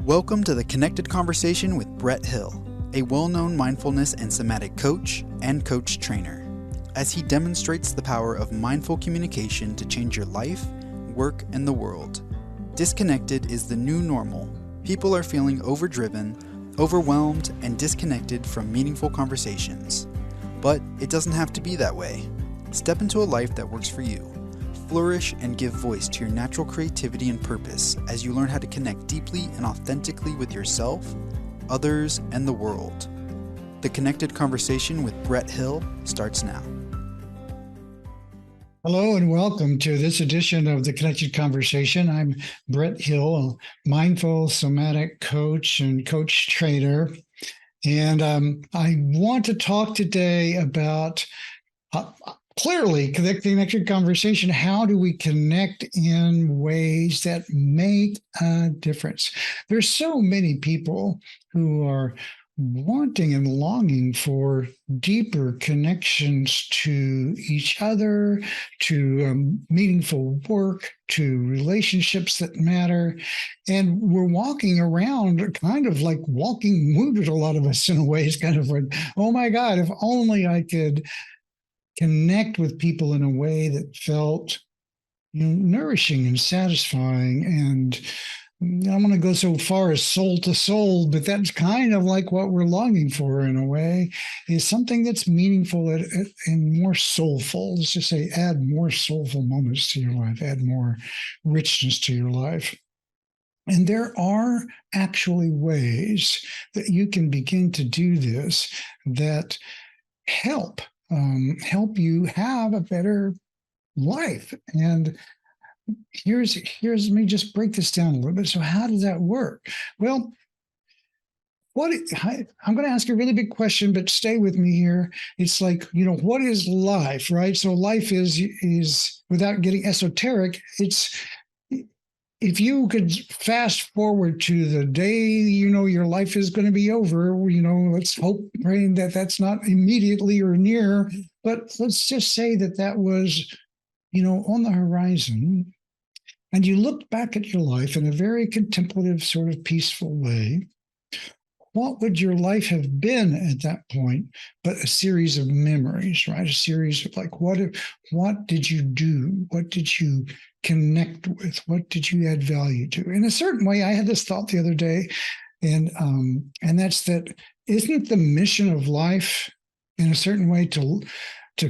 Welcome to the Connected Conversation with Brett Hill, a well-known mindfulness and somatic coach and coach trainer, as he demonstrates the power of mindful communication to change your life, work, and the world. Disconnected is the new normal. People are feeling overdriven, overwhelmed, and disconnected from meaningful conversations. But it doesn't have to be that way. Step into a life that works for you. Flourish and give voice to your natural creativity and purpose as you learn how to connect deeply and authentically with yourself, others, and the world. The Connected Conversation with Brett Hill starts now. Hello and welcome to this edition of the Connected Conversation. I'm Brett Hill, a mindful somatic coach and coach trainer. And I want to talk today about clearly connected conversation. How do we connect in ways that make a difference? There's so many people who are wanting and longing for deeper connections to each other, to meaningful work, to relationships that matter. And we're walking around kind of like walking wounded, a lot of us in a way. It's kind of like, oh my God, if only I could connect with people in a way that felt, nourishing and satisfying. And I don't want to go so far as soul to soul, but that's kind of like what we're longing for in a way, is something that's meaningful and more soulful. Let's just say add more soulful moments to your life, add more richness to your life. And there are actually ways that you can begin to do this that help you have a better life. And here's let me just break this down a little bit. So how does that work? Well, I'm going to ask you a really big question, but stay with me here. It's like, what is life, right? So life is without getting esoteric, it's, if you could fast forward to the day, your life is going to be over, let's hope, praying that that's not immediately or near, but let's just say that was, on the horizon, and you looked back at your life in a very contemplative, sort of peaceful way. What would your life have been at that point but a series of memories, right? A series of like, what did you do? What did you connect with? What did you add value to? In a certain way, I had this thought the other day, and that's that, isn't the mission of life in a certain way to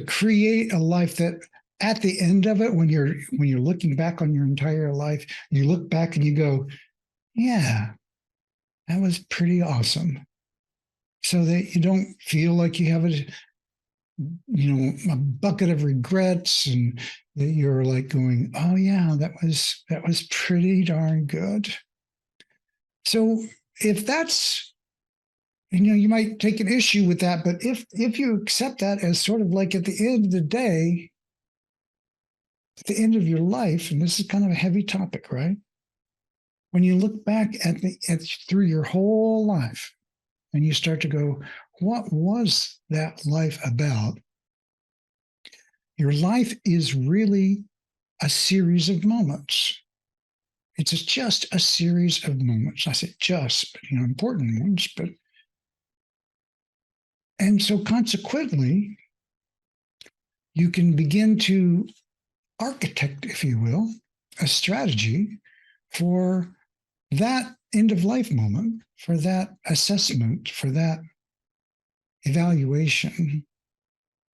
create a life that at the end of it, when you're looking back on your entire life, you look back and you go, yeah, that was pretty awesome. So that you don't feel like you have a bucket of regrets, and that you're like going, oh yeah, that was pretty darn good. So if that's, you might take an issue with that, but if you accept that as sort of like at the end of the day, at the end of your life, and this is kind of a heavy topic, right? When you look back through your whole life and you start to go, what was that life about? Your life is really a series of moments. It's just a series of moments. I say just, but important ones. And so consequently, you can begin to architect, if you will, a strategy for that end of life moment, for that assessment, for that evaluation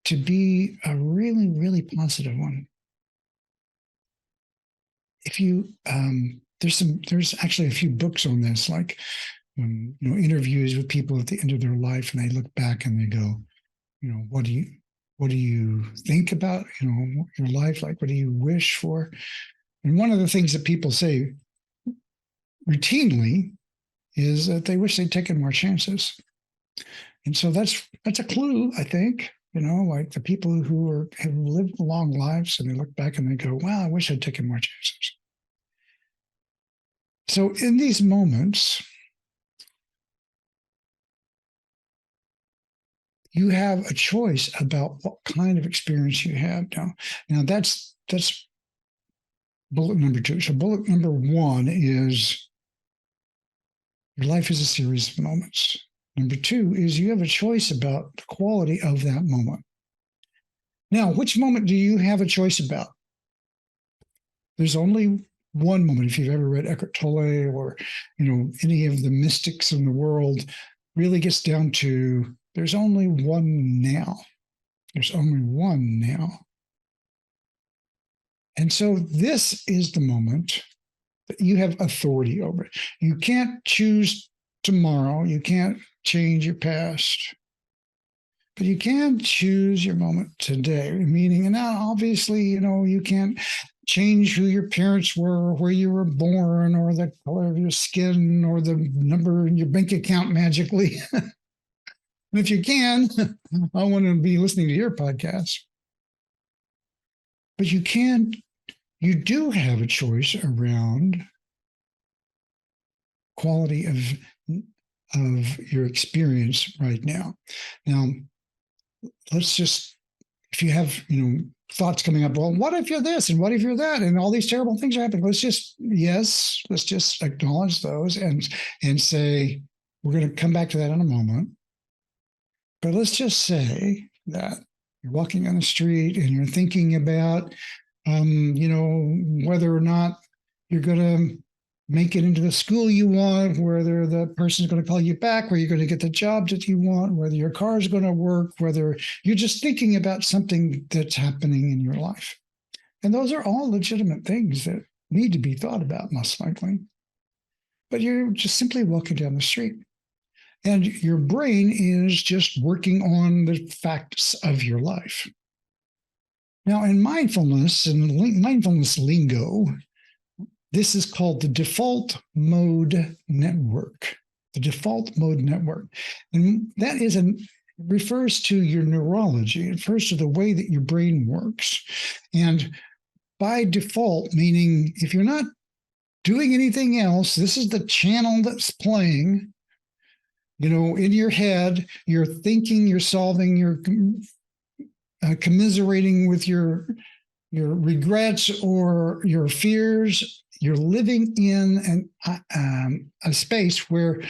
to be a really, really positive one. If you, there's actually a few books on this, like, interviews with people at the end of their life, and they look back and they go, what do you think about, your life? Like, what do you wish for? And one of the things that people say routinely is that they wish they'd taken more chances. And so that's a clue, I think, like the people who have lived long lives, and they look back and they go, wow, I wish I'd taken more chances. So in these moments, you have a choice about what kind of experience you have. Now that's bullet number 2. So bullet number 1 is Your life is a series of moments. Number two is you have a choice about the quality of that moment. Now, which moment do you have a choice about? There's only one moment. If you've ever read Eckhart Tolle or, any of the mystics in the world, really gets down to there's only one now. There's only one now. And so this is the moment that you have authority over. You can't choose tomorrow. You can't change your past. But you can choose your moment today, meaning, and now obviously, you can't change who your parents were, where you were born, or the color of your skin, or the number in your bank account magically. If you can, I want to be listening to your podcast. But you do have a choice around quality of your experience right now. Now, let's just, if you have, thoughts coming up, well, what if you're this and what if you're that and all these terrible things are happening? Let's just acknowledge those and say, we're going to come back to that in a moment. But let's just say that you're walking on the street and you're thinking about, whether or not you're going to make it into the school you want, whether the person's going to call you back, where you're going to get the job that you want, whether your car is going to work, whether you're just thinking about something that's happening in your life. And those are all legitimate things that need to be thought about, most likely. But you're just simply walking down the street. And your brain is just working on the facts of your life. Now, in mindfulness and mindfulness lingo, this is called the default mode network. The default mode network. And that refers to your neurology. It refers to the way that your brain works. And by default, meaning if you're not doing anything else, this is the channel that's playing. In your head, you're thinking, you're solving, you're commiserating with your regrets or your fears. You're living in a space where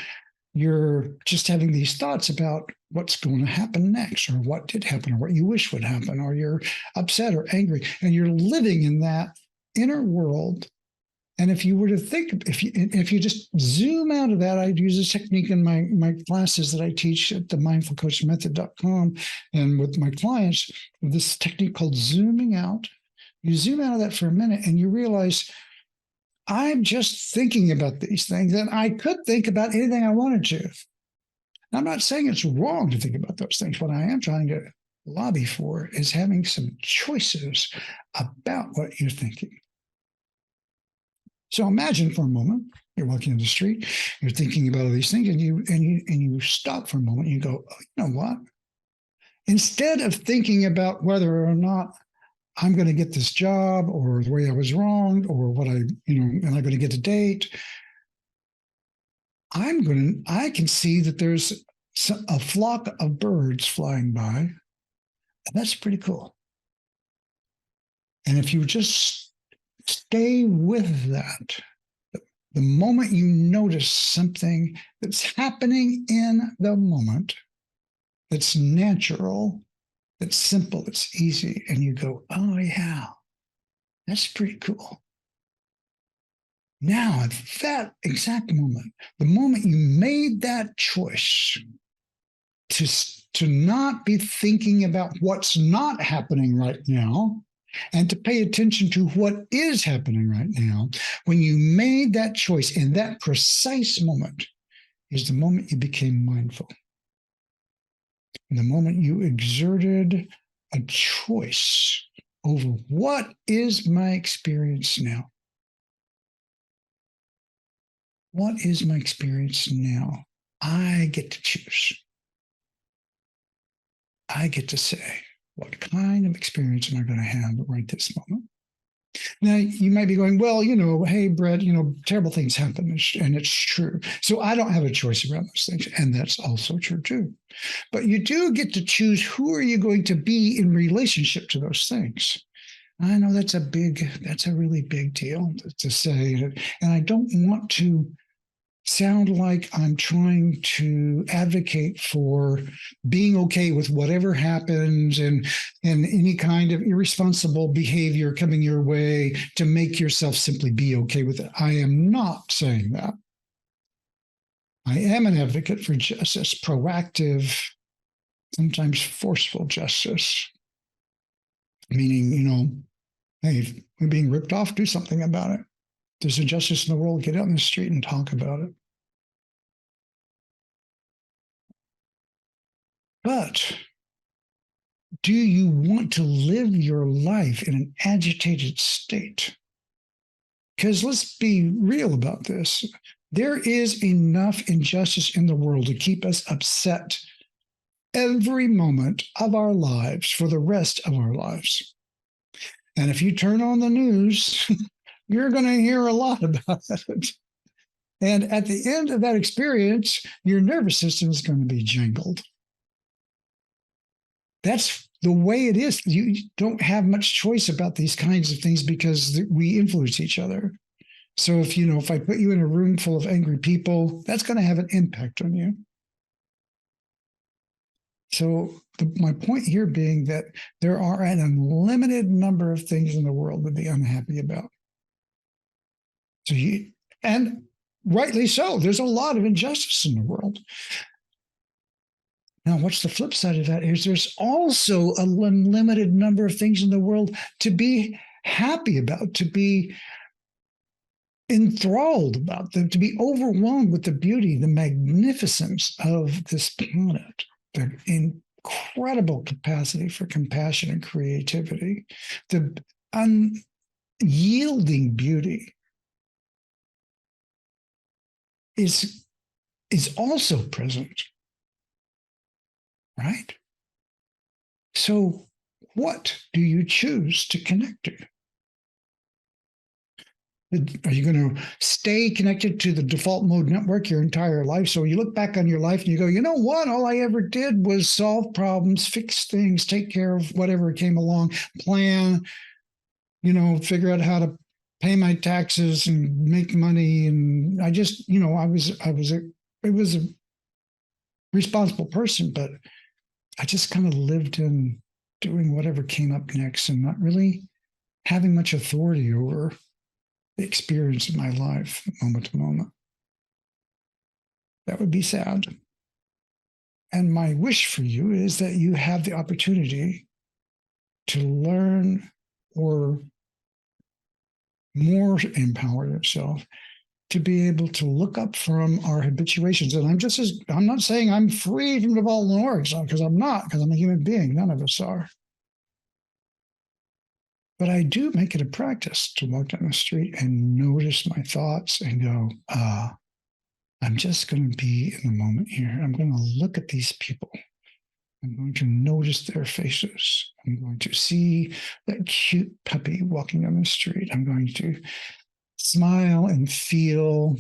you're just having these thoughts about what's going to happen next, or what did happen, or what you wish would happen, or you're upset or angry, and you're living in that inner world. And if you were to think, if you just zoom out of that, I use this technique in my classes that I teach at the mindfulcoachmethod.com and with my clients, this technique called zooming out. You zoom out of that for a minute and you realize, I'm just thinking about these things, and I could think about anything I wanted to. I'm not saying it's wrong to think about those things. What I am trying to lobby for is having some choices about what you're thinking. So imagine for a moment, you're walking on the street, you're thinking about all these things, and you stop for a moment, and you go, oh, you know what? Instead of thinking about whether or not I'm going to get this job, or the way I was wronged, or what am I going to get a date? I can see that there's a flock of birds flying by, and that's pretty cool. And if you just stay with that, the moment you notice something that's happening in the moment, that's natural, it's simple, it's easy, and you go, oh yeah, that's pretty cool. Now, at that exact moment, the moment you made that choice to not be thinking about what's not happening right now, and to pay attention to what is happening right now, when you made that choice in that precise moment is the moment you became mindful. The moment you exerted a choice over what is my experience now? What is my experience now? I get to choose. I get to say, what kind of experience am I going to have right this moment? Now, you might be going, well, hey, Brett, terrible things happen, and it's true. So I don't have a choice around those things, and that's also true, too. But you do get to choose who are you going to be in relationship to those things. I know that's a really big deal to say, and I don't want to sound like I'm trying to advocate for being okay with whatever happens and any kind of irresponsible behavior coming your way to make yourself simply be okay with it. I am not saying that. I am an advocate for justice, proactive, sometimes forceful justice, meaning, hey, if we're being ripped off, do something about it. There's injustice in the world, get out in the street and talk about it. But do you want to live your life in an agitated state? Because let's be real about this. There is enough injustice in the world to keep us upset every moment of our lives for the rest of our lives. And if you turn on the news, you're going to hear a lot about it. And at the end of that experience, your nervous system is going to be jangled. That's the way it is. You don't have much choice about these kinds of things because we influence each other. So if I put you in a room full of angry people, that's going to have an impact on you. So my point here being that there are an unlimited number of things in the world to be unhappy about. And rightly so, there's a lot of injustice in the world. Now, what's the flip side of that is there's also a unlimited number of things in the world to be happy about, to be enthralled about, to be overwhelmed with the beauty, the magnificence of this planet, the incredible capacity for compassion and creativity, the unyielding beauty is also present. Right? So what do you choose to connect to? Are you going to stay connected to the default mode network your entire life? So you look back on your life and you go, you know what? All I ever did was solve problems, fix things, take care of whatever came along, plan, figure out how to pay my taxes and make money. And I just, I was a responsible person, but I just kind of lived in doing whatever came up next and not really having much authority over the experience of my life moment to moment. That would be sad. And my wish for you is that you have the opportunity to learn or more empower yourself to be able to look up from our habituations. And I'm not saying I'm free from default norms, because I'm not, because I'm a human being. None of us are. But I do make it a practice to walk down the street and notice my thoughts and go, I'm just going to be in the moment here. I'm going to look at these people. I'm going to notice their faces. I'm going to see that cute puppy walking down the street. I'm going to smile and feel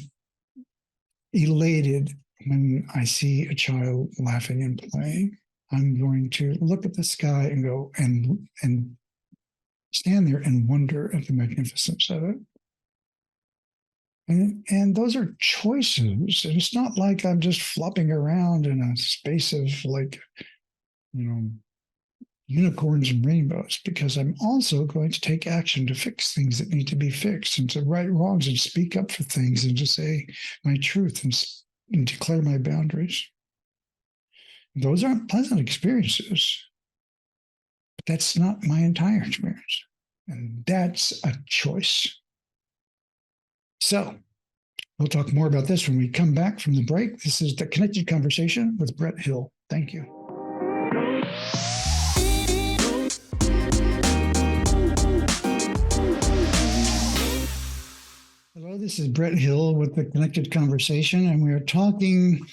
elated when I see a child laughing and playing. I'm going to look at the sky and go and stand there and wonder at the magnificence of it. And those are choices. And it's not like I'm just flopping around in a space of unicorns and rainbows, because I'm also going to take action to fix things that need to be fixed and to right wrongs and speak up for things and to say my truth and declare my boundaries. Those aren't pleasant experiences, but that's not my entire experience. And that's a choice. So we'll talk more about this when we come back from the break. This is The Connected Conversation with Brett Hill. Thank you. Hello, this is Brett Hill with The Connected Conversation, and we are talking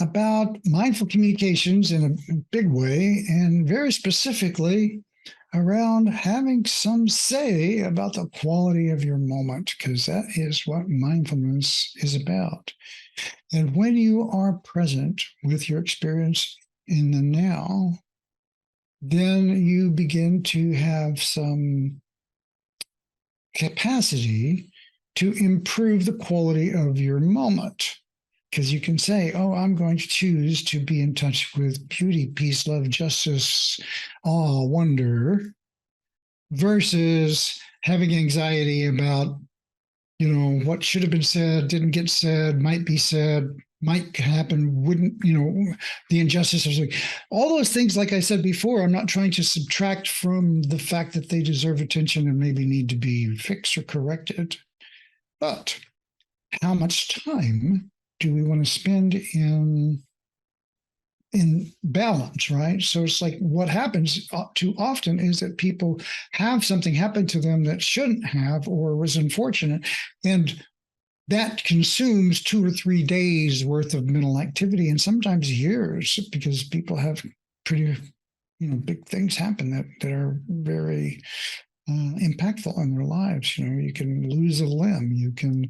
about mindful communications in a big way, and very specifically around having some say about the quality of your moment, because that is what mindfulness is about. And when you are present with your experience in the now, then you begin to have some capacity to improve the quality of your moment. Because you can say, oh, I'm going to choose to be in touch with beauty, peace, love, justice, awe, wonder, versus having anxiety about, what should have been said, didn't get said, might be said, might happen, wouldn't, the injustices. All those things, like I said before, I'm not trying to subtract from the fact that they deserve attention and maybe need to be fixed or corrected. But how much time do we want to spend in balance, right? So it's like what happens too often is that people have something happen to them that shouldn't have or was unfortunate, and that consumes 2 or 3 days worth of mental activity, and sometimes years, because people have pretty big things happen that are very impactful in their lives. You can lose a limb, you can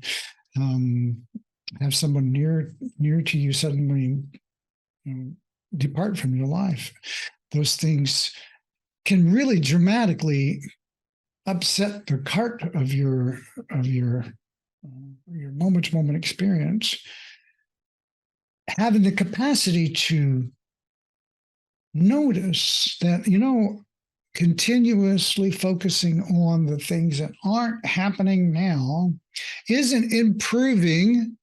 have someone near to you suddenly depart from your life. Those things can really dramatically upset the cart of your moment to moment experience. Having the capacity to notice that, continuously focusing on the things that aren't happening now isn't improving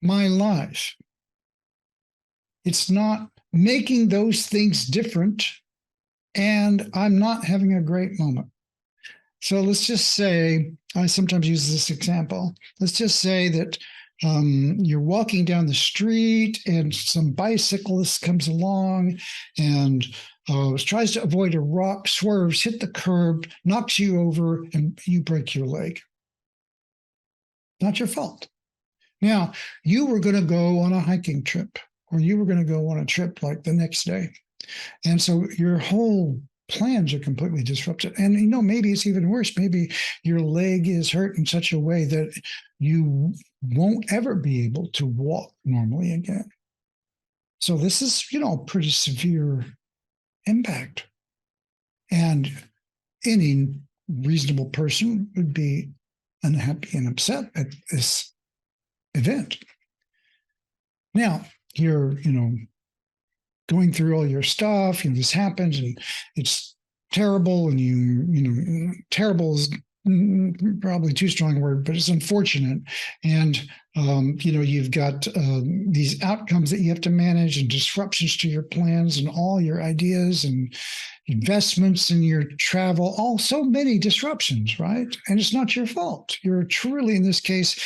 my life. It's not making those things different, and I'm not having a great moment. So let's just say, I sometimes use this example. Let's just say that you're walking down the street and some bicyclist comes along and tries to avoid a rock, swerves, hit the curb, knocks you over, and you break your leg. Not your fault. Now, you were going to go on a hiking trip, or you were going to go on a trip like the next day. And so your whole plans are completely disrupted. And, maybe it's even worse. Maybe your leg is hurt in such a way that you won't ever be able to walk normally again. So this is, a pretty severe impact. And any reasonable person would be unhappy and upset at this event. Now, you're, going through all your stuff, this happens and it's terrible, and terrible is probably too strong a word, but it's unfortunate. And, you've got these outcomes that you have to manage and disruptions to your plans and all your ideas and investments in your travel, so many disruptions, right? And it's not your fault. You're truly, in this case,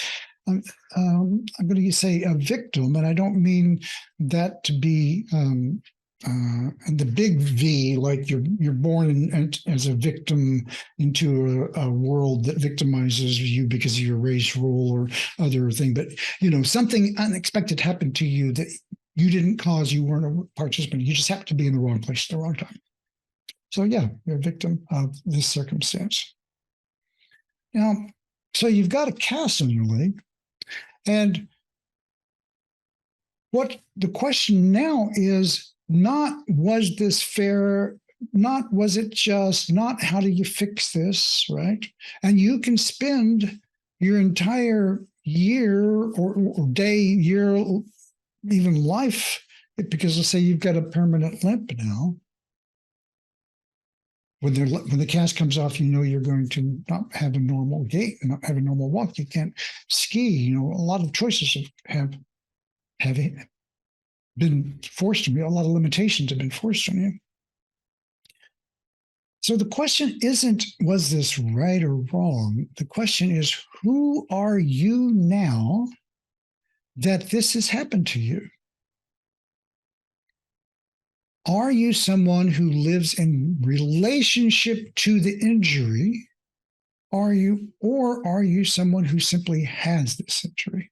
I'm going to say a victim, and I don't mean that to be the big V, like you're born as a victim into a world that victimizes you because of your race, role, or other thing. But something unexpected happened to you that you didn't cause. You weren't a participant. You just happened to be in the wrong place at the wrong time. So yeah, you're a victim of this circumstance. Now, so you've got a cast on your leg. And what the question now is not, was this fair? Not, was it just? Not, how do you fix this, right? And you can spend your entire year or day, year, even life, because let's say you've got a permanent limp now. When the cast comes off, you're going to not have a normal gait and not have a normal walk. You can't ski. A lot of choices have been forced on you. A lot of limitations have been forced on you. So the question isn't, was this right or wrong? The question is, who are you now that this has happened to you? Are you someone who lives in relationship to the injury? Or are you someone who simply has this injury?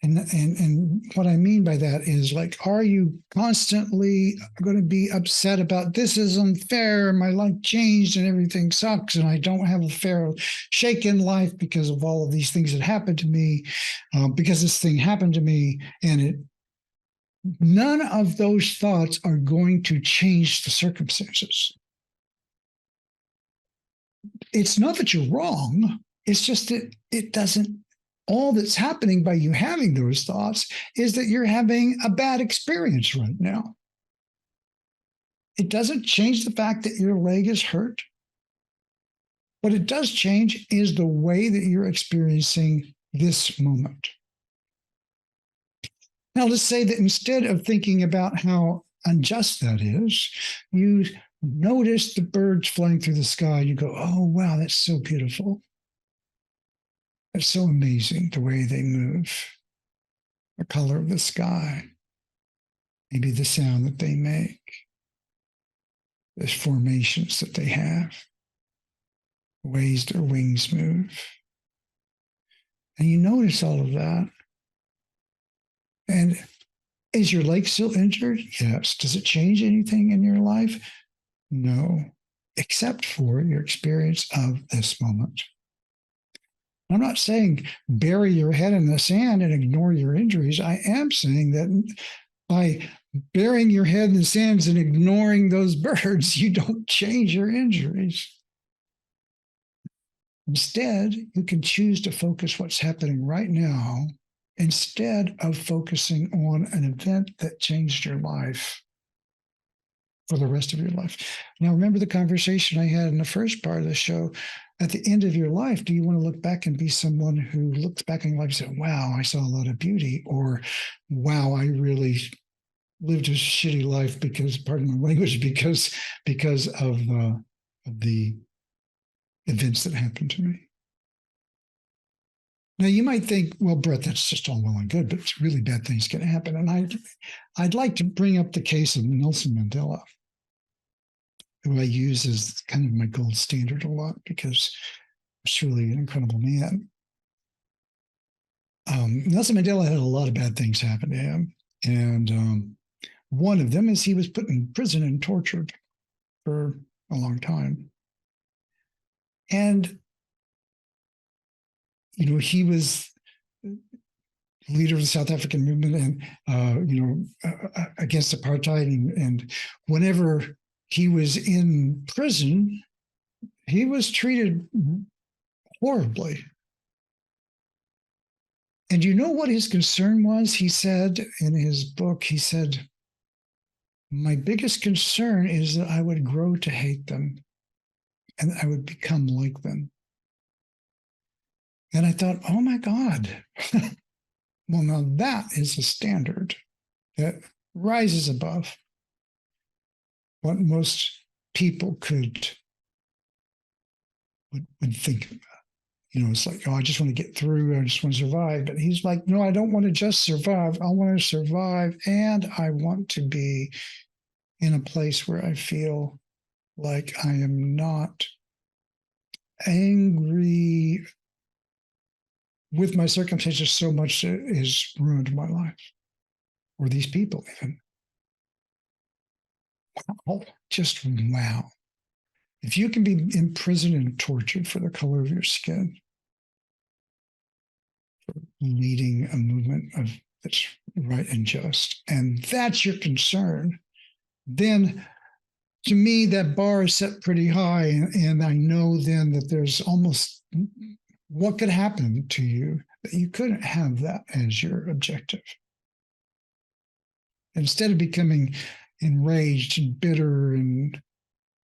And what I mean by that is, like, are you constantly going to be upset about this is unfair, my life changed and everything sucks, and I don't have a fair shake in life because of all of these things that happened to me, because this thing happened to me, and none of those thoughts are going to change the circumstances. It's not that you're wrong. It's just that it doesn't all that's happening by you having those thoughts is that you're having a bad experience right now. It doesn't change the fact that your leg is hurt. What it does change is the way that you're experiencing this moment. Now, let's say that instead of thinking about how unjust that is, you notice the birds flying through the sky. You go, oh, wow, that's so beautiful. It's so amazing the way they move, the color of the sky, maybe the sound that they make, the formations that they have, ways their wings move. And you notice all of that. And is your leg still injured? Yes. Does it change anything in your life? No, except for your experience of this moment. I'm not saying bury your head in the sand and ignore your injuries. I am saying that by burying your head in the sands and ignoring those birds, you don't change your injuries. Instead, you can choose to focus what's happening right now instead of focusing on an event that changed your life for the rest of your life. Now, remember the conversation I had in the first part of the show. At the end of your life, do you want to look back and be someone who looks back in life and says, wow, I saw a lot of beauty, or wow, I really lived a shitty life because, pardon my language, because of the events that happened to me? Now, you might think, well, Brett, that's just all well and good, but really bad things can happen. And I'd like to bring up the case of Nelson Mandela, who I use as kind of my gold standard a lot because he's truly an incredible man. Nelson Mandela had a lot of bad things happen to him. And one of them is he was put in prison and tortured for a long time. And he was leader of the South African movement and, against apartheid. And whenever he was in prison, he was treated horribly. And you know what his concern was? He said in his book, he said, my biggest concern is that I would grow to hate them and I would become like them. And I thought, oh my God, well, now that is a standard that rises above what most people would think about. It's like, oh, I just want to get through. I just want to survive. But he's like, no, I don't want to just survive. I want to survive. And I want to be in a place where I feel like I am not angry with my circumstances so much that it has ruined my life, or these people even. Wow, just wow. If you can be imprisoned and tortured for the color of your skin, for leading a movement that's right and just, and that's your concern, then to me, that bar is set pretty high. And I know then that there's almost what could happen to you that you couldn't have that as your objective. Instead of becoming enraged and bitter and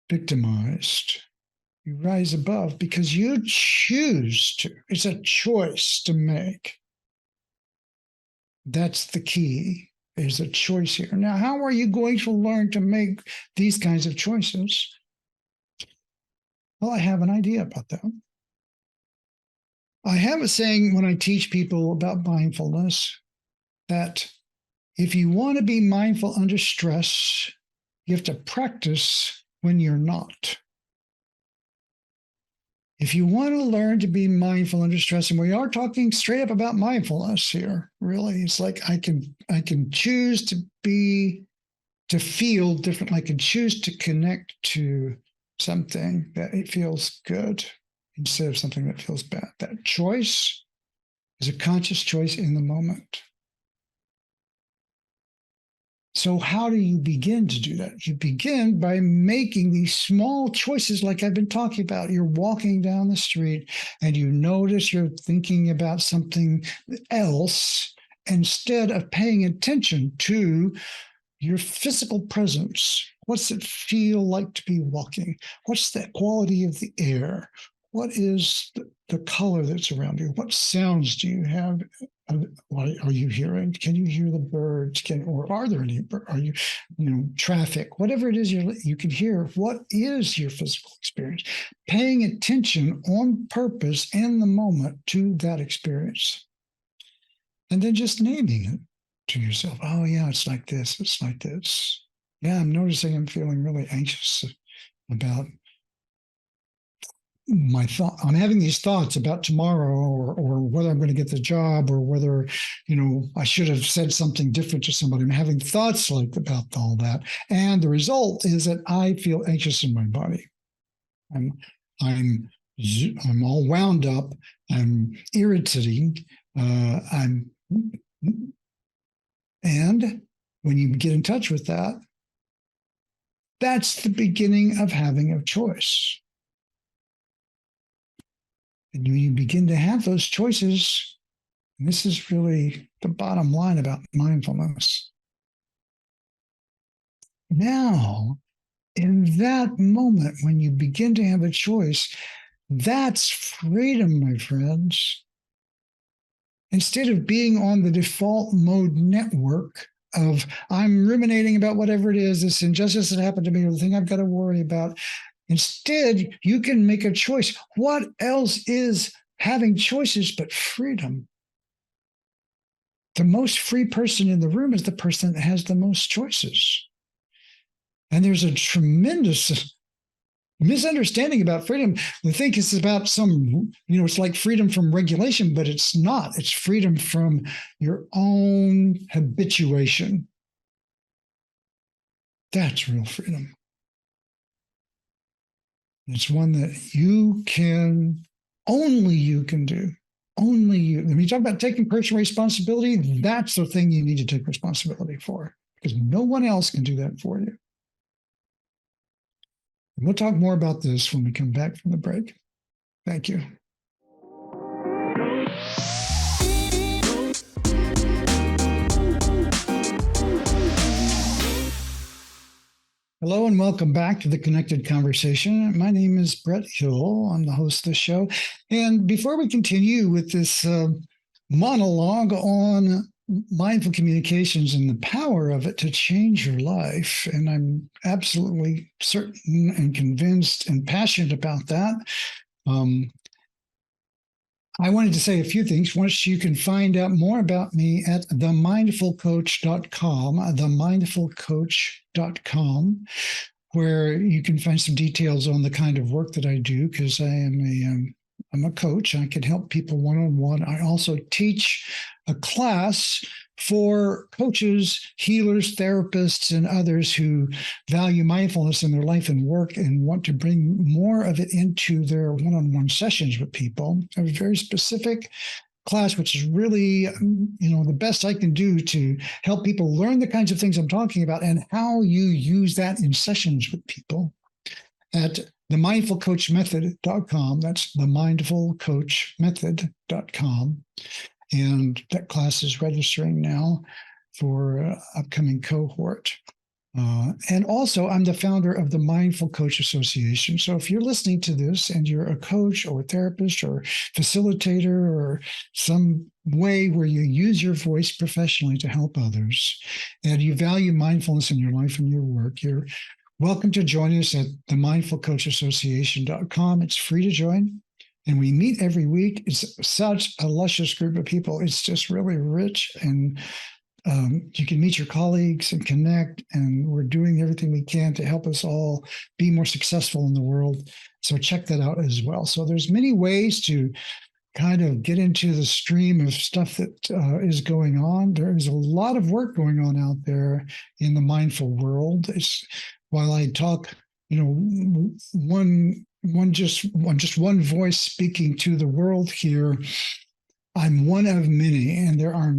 victimized, you rise above because you choose to. It's a choice to make. That's the key. There's a choice here. Now, how are you going to learn to make these kinds of choices? Well, I have an idea about that. I have a saying when I teach people about mindfulness that if you want to be mindful under stress, you have to practice when you're not. If you want to learn to be mindful under stress, and we are talking straight up about mindfulness here, really, it's like I can choose to feel different. I can choose to connect to something that it feels good instead of something that feels bad. That choice is a conscious choice in the moment. So how do you begin to do that? You begin by making these small choices like I've been talking about. You're walking down the street and you notice you're thinking about something else instead of paying attention to your physical presence. What's it feel like to be walking? What's the quality of the air? What is the color that's around you? What sounds do you have? What are you hearing? Can you hear the birds? Or are there any? Are you, traffic? Whatever it is you can hear. What is your physical experience? Paying attention on purpose in the moment to that experience, and then just naming it to yourself. Oh yeah, it's like this. It's like this. Yeah, I'm noticing I'm feeling really anxious about my thought. I'm having these thoughts about tomorrow or whether I'm going to get the job or whether, I should have said something different to somebody. I'm having thoughts about all that. And the result is that I feel anxious in my body. I'm all wound up. I'm irritating. And when you get in touch with that, that's the beginning of having a choice. And when you begin to have those choices, and this is really the bottom line about mindfulness. Now, in that moment, when you begin to have a choice, that's freedom, my friends. Instead of being on the default mode network of I'm ruminating about whatever it is, this injustice that happened to me, or the thing I've got to worry about, instead, you can make a choice. What else is having choices but freedom? The most free person in the room is the person that has the most choices. And there's a tremendous misunderstanding about freedom. They think it's about it's like freedom from regulation, but it's not. It's freedom from your own habituation. That's real freedom. It's one that only you can do. Only you. When you talk about taking personal responsibility, that's the thing you need to take responsibility for, because no one else can do that for you. And we'll talk more about this when we come back from the break. Thank you. Hello and welcome back to the Connected Conversation. My name is Brett Hill. I'm the host of the show. And before we continue with this monologue on mindful communications and the power of it to change your life, and I'm absolutely certain and convinced and passionate about that, I wanted to say a few things. Once you can find out more about me at themindfulcoach.com, themindfulcoach.com, where you can find some details on the kind of work that I do, because I'm a coach. I can help people one-on-one. I also teach a class for coaches, healers, therapists, and others who value mindfulness in their life and work and want to bring more of it into their one-on-one sessions with people. I have a very specific class, which is really, the best I can do to help people learn the kinds of things I'm talking about and how you use that in sessions with people at themindfulcoachmethod.com. That's themindfulcoachmethod.com. And that class is registering now for upcoming cohort. And also, I'm the founder of the Mindful Coach Association. So if you're listening to this and you're a coach or a therapist or facilitator or some way where you use your voice professionally to help others, and you value mindfulness in your life and your work, you're welcome to join us at themindfulcoachassociation.com. It's free to join. And we meet every week. It's such a luscious group of people. It's just really rich. And you can meet your colleagues and connect. And we're doing everything we can to help us all be more successful in the world. So check that out as well. So there's many ways to kind of get into the stream of stuff that is going on. There is a lot of work going on out there in the mindful world. While I talk, just one voice speaking to the world here, I'm one of many, and there are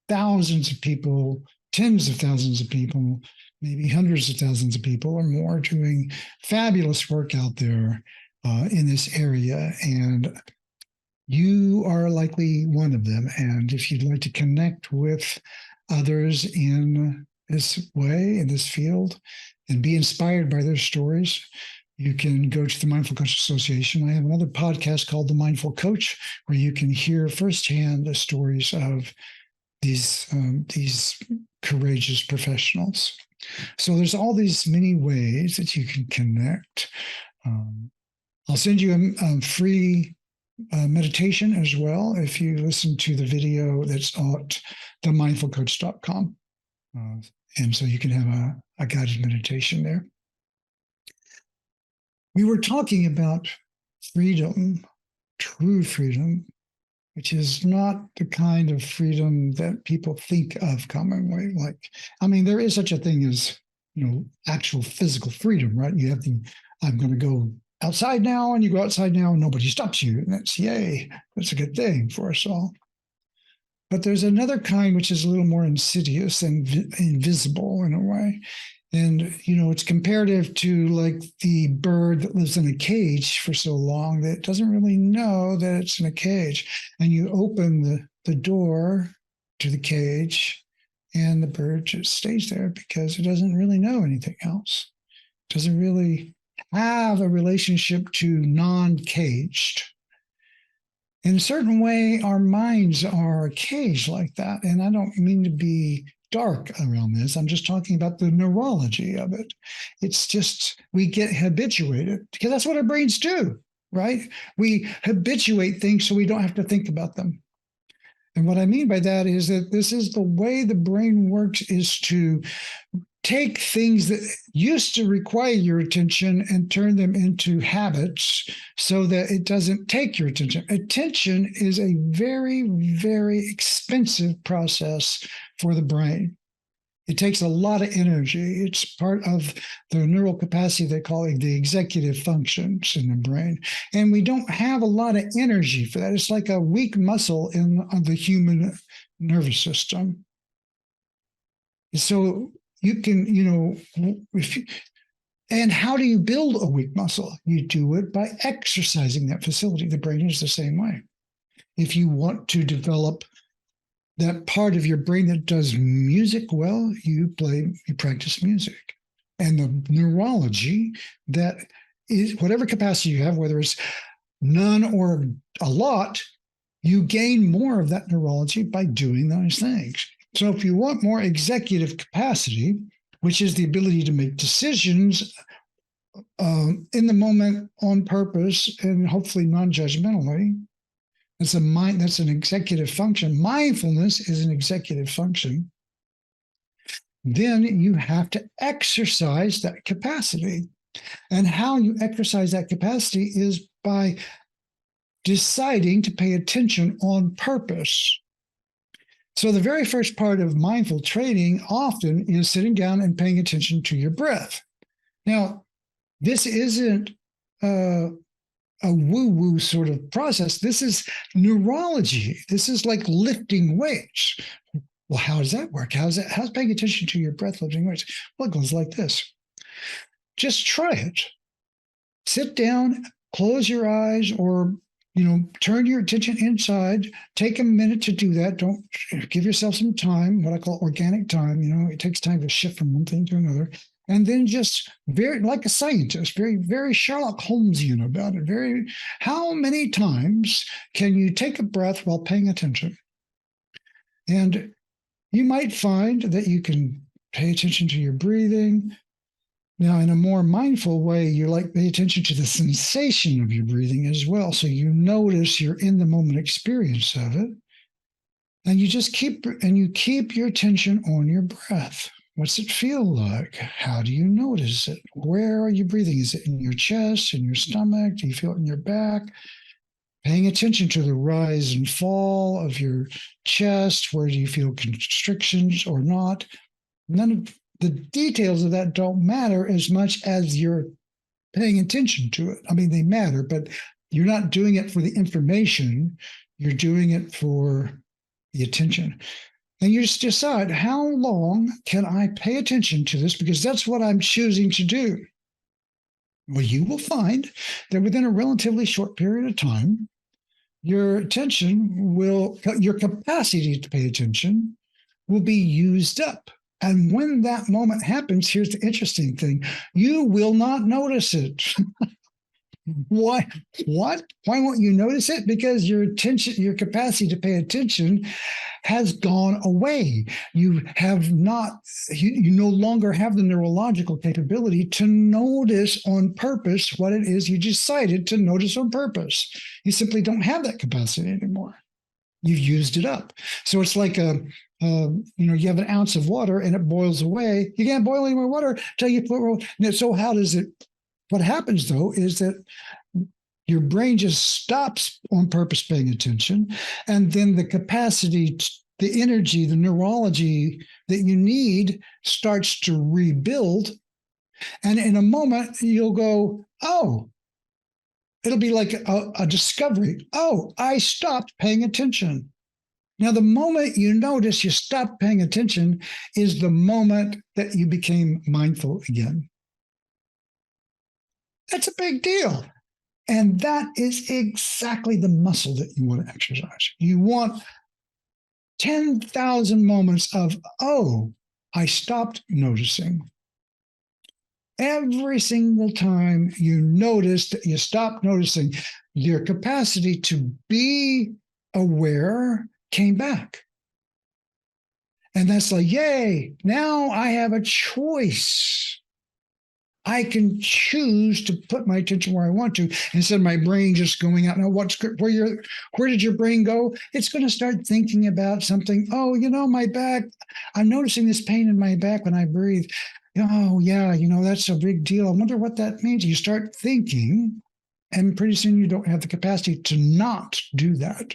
thousands of people tens of thousands of people, maybe hundreds of thousands of people or more doing fabulous work out there in this area. And you are likely one of them. And if you'd like to connect with others in this way, in this field, and be inspired by their stories, you can go to the Mindful Coach Association. I have another podcast called The Mindful Coach, where you can hear firsthand the stories of these courageous professionals. So there's all these many ways that you can connect. I'll send you a free meditation as well if you listen to the video that's at themindfulcoach.com. And so you can have a guided meditation there. We were talking about freedom, true freedom, which is not the kind of freedom that people think of commonly. There is such a thing as, actual physical freedom, right? You have I'm going to go outside now, and you go outside now and nobody stops you. And that's yay. That's a good thing for us all. But there's another kind which is a little more insidious and invisible in a way. And, it's comparative to like the bird that lives in a cage for so long that doesn't really know that it's in a cage. And you open the door to the cage and the bird just stays there because it doesn't really know anything else. It doesn't really have a relationship to non-caged. In a certain way, our minds are a cage like that. And I don't mean to be dark around this. I'm just talking about the neurology of it. It's just, we get habituated because that's what our brains do, right? We habituate things so we don't have to think about them. And what I mean by that is that this is the way the brain works, is to take things that used to require your attention and turn them into habits so that it doesn't take your attention. Attention is a very, very expensive process for the brain. It takes a lot of energy. It's part of the neural capacity they call it the executive functions in the brain. And we don't have a lot of energy for that. It's like a weak muscle in the human nervous system. So you can, and how do you build a weak muscle? You do it by exercising that facility. The brain is the same way. If you want to develop that part of your brain that does music well, you practice music. And the neurology that is, whatever capacity you have, whether it's none or a lot, you gain more of that neurology by doing those things. So if you want more executive capacity, which is the ability to make decisions in the moment on purpose and hopefully non-judgmentally, that's an executive function. Mindfulness is an executive function. Then you have to exercise that capacity. And how you exercise that capacity is by deciding to pay attention on purpose. So the very first part of mindful training often is sitting down and paying attention to your breath. Now, this isn't a woo-woo sort of process. This is neurology. This is like lifting weights. Well, how does that work? How's paying attention to your breath lifting weights? Well, it goes like this. Just try it. Sit down, close your eyes, or turn your attention inside. Take a minute to do that. Don't give yourself some time, what I call organic time. It takes time to shift from one thing to another. And then just very, like a scientist, very, very Sherlock Holmesian about it. How many times can you take a breath while paying attention? And you might find that you can pay attention to your breathing. Now, in a more mindful way, you pay attention to the sensation of your breathing as well. So you notice your in the moment experience of it. And you just keep your attention on your breath. What's it feel like? How do you notice it? Where are you breathing? Is it in your chest, in your stomach? Do you feel it in your back? Paying attention to the rise and fall of your chest. Where do you feel constrictions or not? None of the details of that don't matter as much as you're paying attention to it. I mean, they matter, but you're not doing it for the information. You're doing it for the attention. And you just decide, how long can I pay attention to this? Because that's what I'm choosing to do. Well, you will find that within a relatively short period of time, your capacity to pay attention will be used up. And when that moment happens, here's the interesting thing: you will not notice it. Why? What? Why won't you notice it? Because your capacity to pay attention has gone away. You have not, you no longer have the neurological capability to notice on purpose what it is you decided to notice on purpose. You simply don't have that capacity anymore. You've used it up. So it's like you have an ounce of water and it boils away. You can't boil any more water until you put. So how does it? What happens though is that your brain just stops on purpose paying attention, and then the capacity, the energy, the neurology that you need starts to rebuild. And in a moment, you'll go, oh, it'll be like a discovery. Oh, I stopped paying attention. Now, the moment you notice you stopped paying attention is the moment that you became mindful again. That's a big deal. And that is exactly the muscle that you want to exercise. You want 10,000 moments of, oh, I stopped noticing. Every single time you notice that you stop noticing, your capacity to be aware came back. And that's like, yay, now I have a choice. I can choose to put my attention where I want to, instead of my brain just going out. Now, where did your brain go? It's going to start thinking about something. Oh, my back. I'm noticing this pain in my back when I breathe. Oh, yeah, that's a big deal. I wonder what that means. You start thinking, and pretty soon you don't have the capacity to not do that.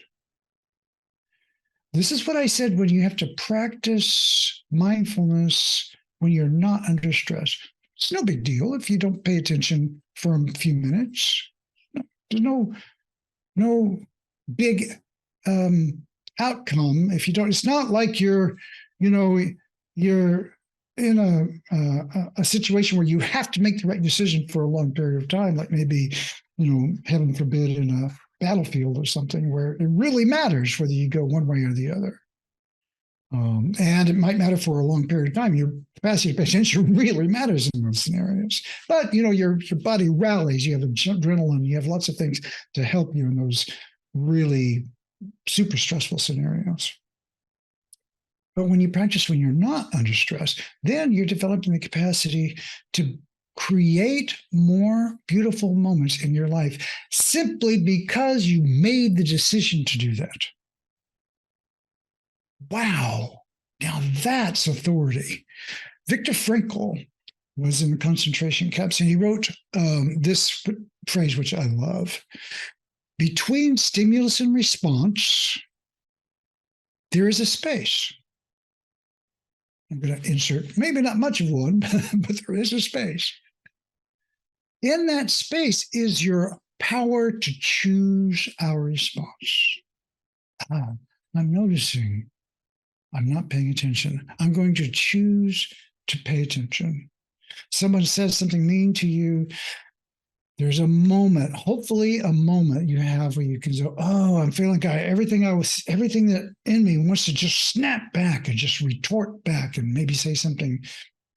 This is what I said when you have to practice mindfulness when you're not under stress. It's no big deal if you don't pay attention for a few minutes. There's no big outcome if you don't. It's not like you're in a situation where you have to make the right decision for a long period of time, like maybe, heaven forbid, in a battlefield or something where it really matters whether you go one way or the other. And it might matter for a long period of time. Your capacity to pay attention really matters in those scenarios. But, your body rallies. You have adrenaline. You have lots of things to help you in those really super stressful scenarios. But when you practice when you're not under stress, then you're developing the capacity to create more beautiful moments in your life simply because you made the decision to do that. Wow. Now that's authority. Viktor Frankl was in the concentration camps, and he wrote this phrase, which I love. Between stimulus and response, there is a space. I'm going to insert maybe not much of one, but there is a space. In that space is your power to choose our response. I'm noticing I'm not paying attention. I'm going to choose to pay attention. Someone says something mean to you. There's a moment, hopefully a moment you have where you can go, oh, I'm feeling like everything that in me wants to just snap back and just retort back and maybe say something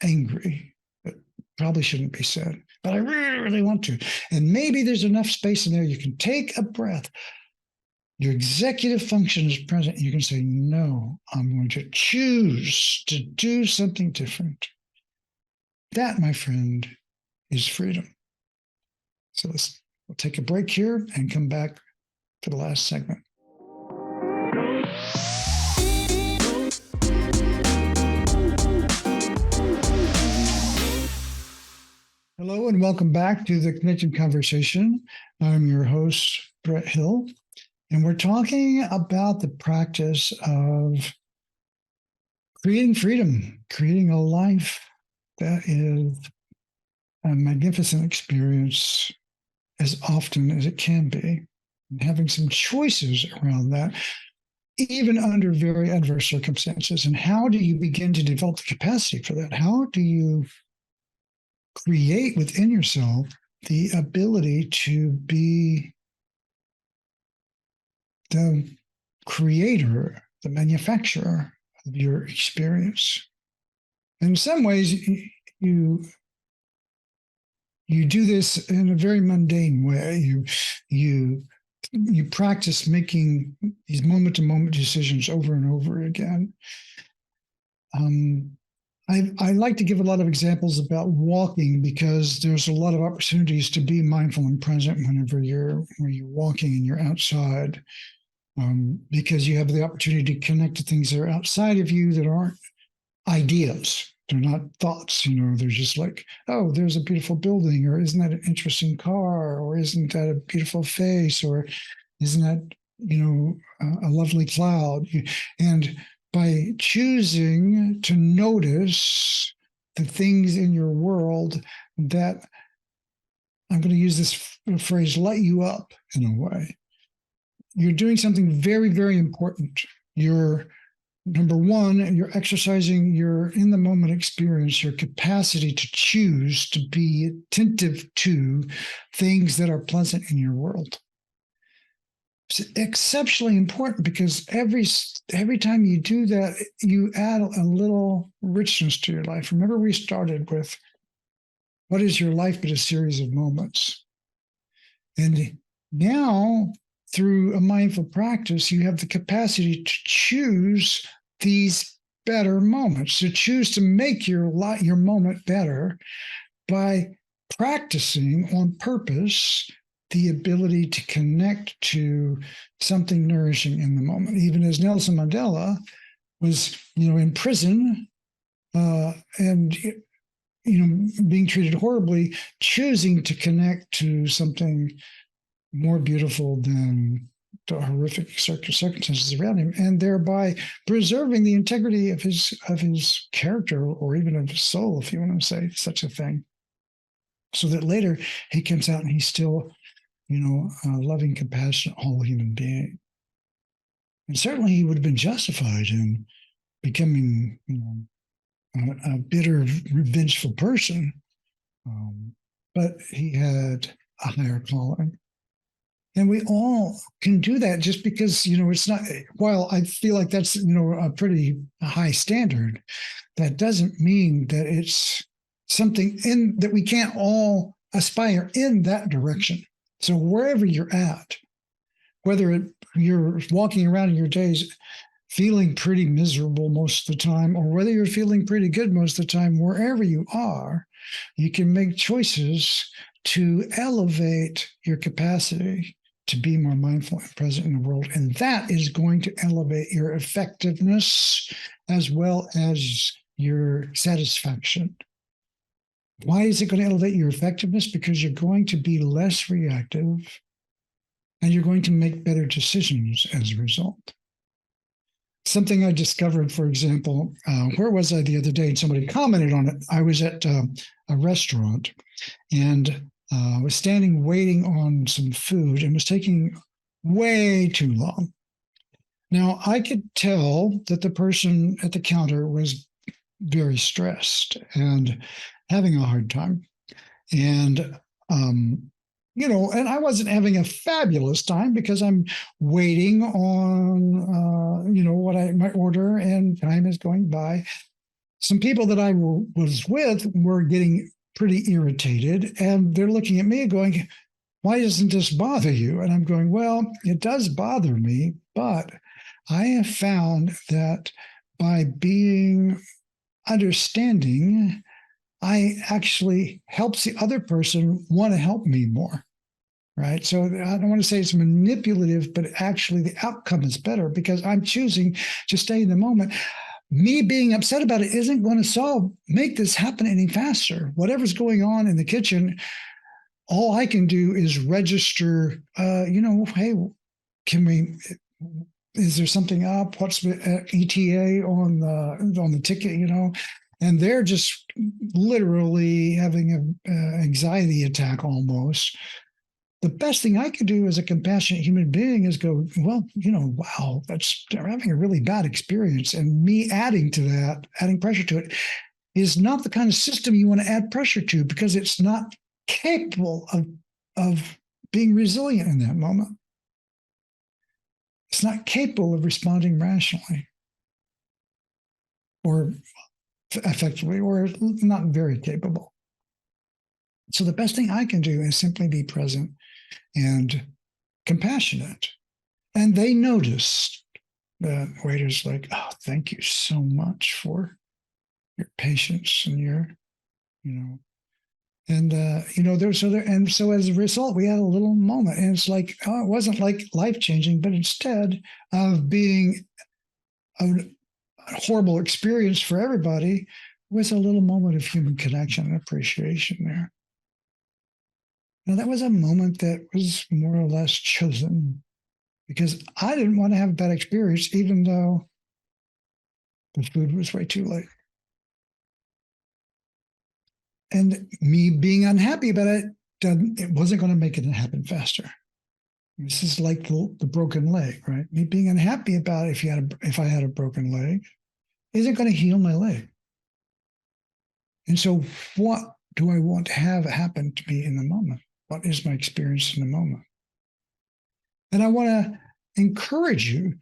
angry that probably shouldn't be said, but I really, really want to. And maybe there's enough space in there you can take a breath. Your executive function is present. You can say, no, I'm going to choose to do something different. That, my friend, is freedom. So we'll take a break here and come back for the last segment. Hello and welcome back to the Connected Conversation. I'm your host, Brett Hill, and we're talking about the practice of creating freedom, creating a life that is a magnificent experience as often as it can be, and having some choices around that. even under very adverse circumstances. And how do you begin to develop the capacity for that? How do you create within yourself the ability to be the creator, the manufacturer of your experience? In some ways, you do this in a very mundane way. You practice making these moment-to-moment decisions over and over again. I like to give a lot of examples about walking, because there's a lot of opportunities to be mindful and present whenever you're walking and you're outside, because you have the opportunity to connect to things that are outside of you that aren't ideas. They're not thoughts, they're just like, oh, there's a beautiful building, or isn't that an interesting car, or isn't that a beautiful face, or isn't that, a lovely cloud. And by choosing to notice the things in your world that, I'm going to use this phrase, light you up in a way, you're doing something very, very important. You're, number one, you're exercising your in the moment experience, your capacity to choose to be attentive to things that are pleasant in your world. It's exceptionally important, because every time you do that, you add a little richness to your life. Remember, we started with, what is your life but a series of moments? And now, through a mindful practice, you have the capacity to choose these better moments, to choose to make your moment better by practicing on purpose the ability to connect to something nourishing in the moment. Even as Nelson Mandela was, in prison, and being treated horribly, choosing to connect to something more beautiful than the horrific circumstances around him, and thereby preserving the integrity of his character, or even of his soul, if you want to say such a thing. So that later he comes out and he's still, a loving, compassionate, whole human being. And certainly he would have been justified in becoming, a bitter, revengeful person. But he had a higher calling. And we all can do that, just because, it's not, while I feel like that's, a pretty high standard, that doesn't mean that it's something that we can't all aspire in that direction. So wherever you're at, whether you're walking around in your days feeling pretty miserable most of the time, or whether you're feeling pretty good most of the time, wherever you are, you can make choices to elevate your capacity to be more mindful and present in the world. And that is going to elevate your effectiveness as well as your satisfaction. Why is it going to elevate your effectiveness? Because you're going to be less reactive, and you're going to make better decisions as a result. Something I discovered, for example, where was I the other day? And somebody commented on it. I was at a restaurant, and was standing waiting on some food, and was taking way too long. Now, I could tell that the person at the counter was very stressed and having a hard time. And, and I wasn't having a fabulous time, because I'm waiting on, what I might order, and time is going by. Some people that I was with were getting pretty irritated, and they're looking at me going, why doesn't this bother you? And I'm going, well, it does bother me, but I have found that by being understanding, I actually helps the other person want to help me more, right? So I don't want to say it's manipulative, but actually the outcome is better, because I'm choosing to stay in the moment. Me being upset about it isn't going to make this happen any faster. Whatever's going on in the kitchen, all I can do is register, hey, is there something up? What's the ETA on the ticket, And they're just literally having an anxiety attack almost. the best thing I could do as a compassionate human being is go, well, wow, they're having a really bad experience. And me adding to that, adding pressure to it, is not the kind of system you want to add pressure to, because it's not capable of being resilient in that moment. It's not capable of responding rationally or effectively, or not very capable. So the best thing I can do is simply be present and compassionate. And they noticed. The waiter's like, oh, thank you so much for your patience and your, and and so as a result, we had a little moment, and it's like, oh, it wasn't like life-changing, but instead of being a horrible experience for everybody, was a little moment of human connection and appreciation there. Now, that was a moment that was more or less chosen, because I didn't want to have a bad experience, even though the food was way too late. And me being unhappy about it wasn't going to make it happen faster. This is like the broken leg, right? Me being unhappy about if I had a broken leg isn't going to heal my leg. And so what do I want to have happen to me in the moment? What is my experience in the moment? And I want to encourage you.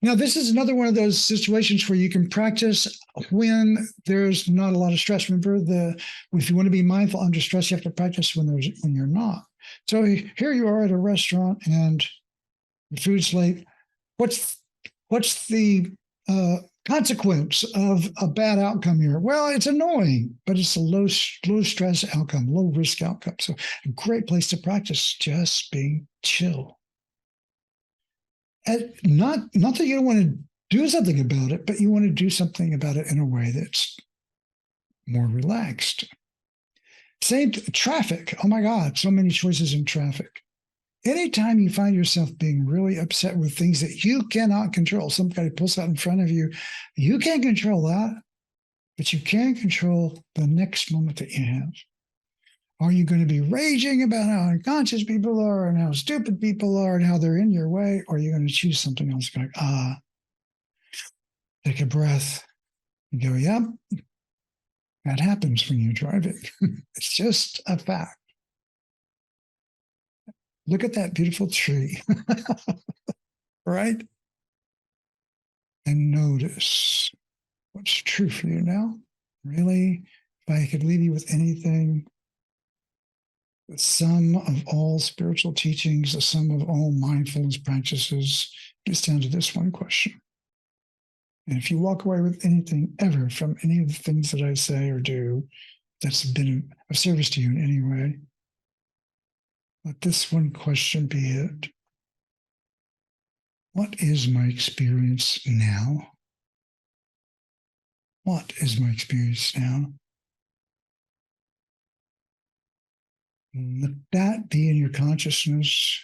Now, this is another one of those situations where you can practice when there's not a lot of stress. Remember, if you want to be mindful under stress, you have to practice when you're not. So here you are at a restaurant and the food's late. What's the consequence of a bad outcome here? Well, it's annoying, but it's a low stress outcome, low risk outcome. So a great place to practice just being chill. And not that you don't want to do something about it, but you want to do something about it in a way that's more relaxed. Same traffic. Oh my God, so many choices in traffic. Anytime you find yourself being really upset with things that you cannot control, somebody pulls out in front of you, you can't control that, but you can control the next moment that you have. Are you going to be raging about how unconscious people are and how stupid people are and how they're in your way? Or are you going to choose something else? Like, take a breath and go, yep, that happens when you're driving. It's just a fact. Look at that beautiful tree, right? And notice what's true for you now. Really, if I could leave you with anything, the sum of all spiritual teachings, the sum of all mindfulness practices, gets down to this one question. And if you walk away with anything ever from any of the things that I say or do that's been of service to you in any way, let this one question be it. What is my experience now? What is my experience now? Let that be in your consciousness,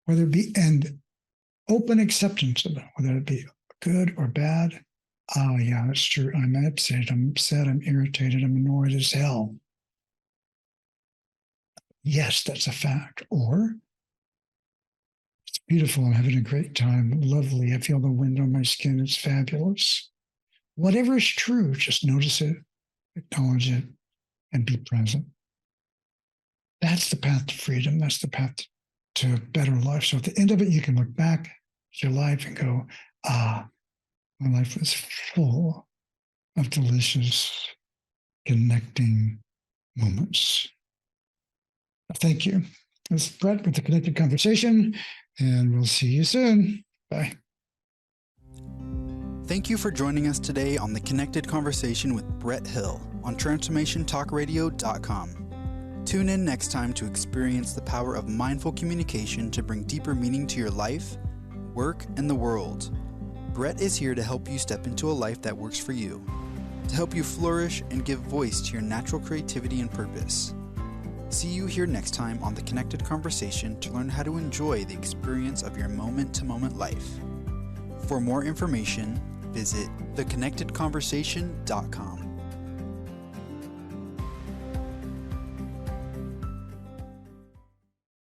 whether it be, and open acceptance of it, whether it be good or bad. Oh, yeah, that's true. I'm upset, I'm irritated, I'm annoyed as hell. Yes, that's a fact. Or it's beautiful, I'm having a great time, lovely, I feel the wind on my skin, it's fabulous. Whatever is true, just notice it, acknowledge it, and be present. That's the path to freedom. That's the path to a better life. So at the end of it, you can look back at your life and go, my life was full of delicious, connecting moments. Thank you. This is Brett with the Connected Conversation, and we'll see you soon. Bye. Thank you for joining us today on the Connected Conversation with Brett Hill on TransformationTalkRadio.com. Tune in next time to experience the power of mindful communication to bring deeper meaning to your life, work, and the world. Brett is here to help you step into a life that works for you, to help you flourish and give voice to your natural creativity and purpose. See you here next time on the Connected Conversation to learn how to enjoy the experience of your moment-to-moment life. For more information, visit theconnectedconversation.com.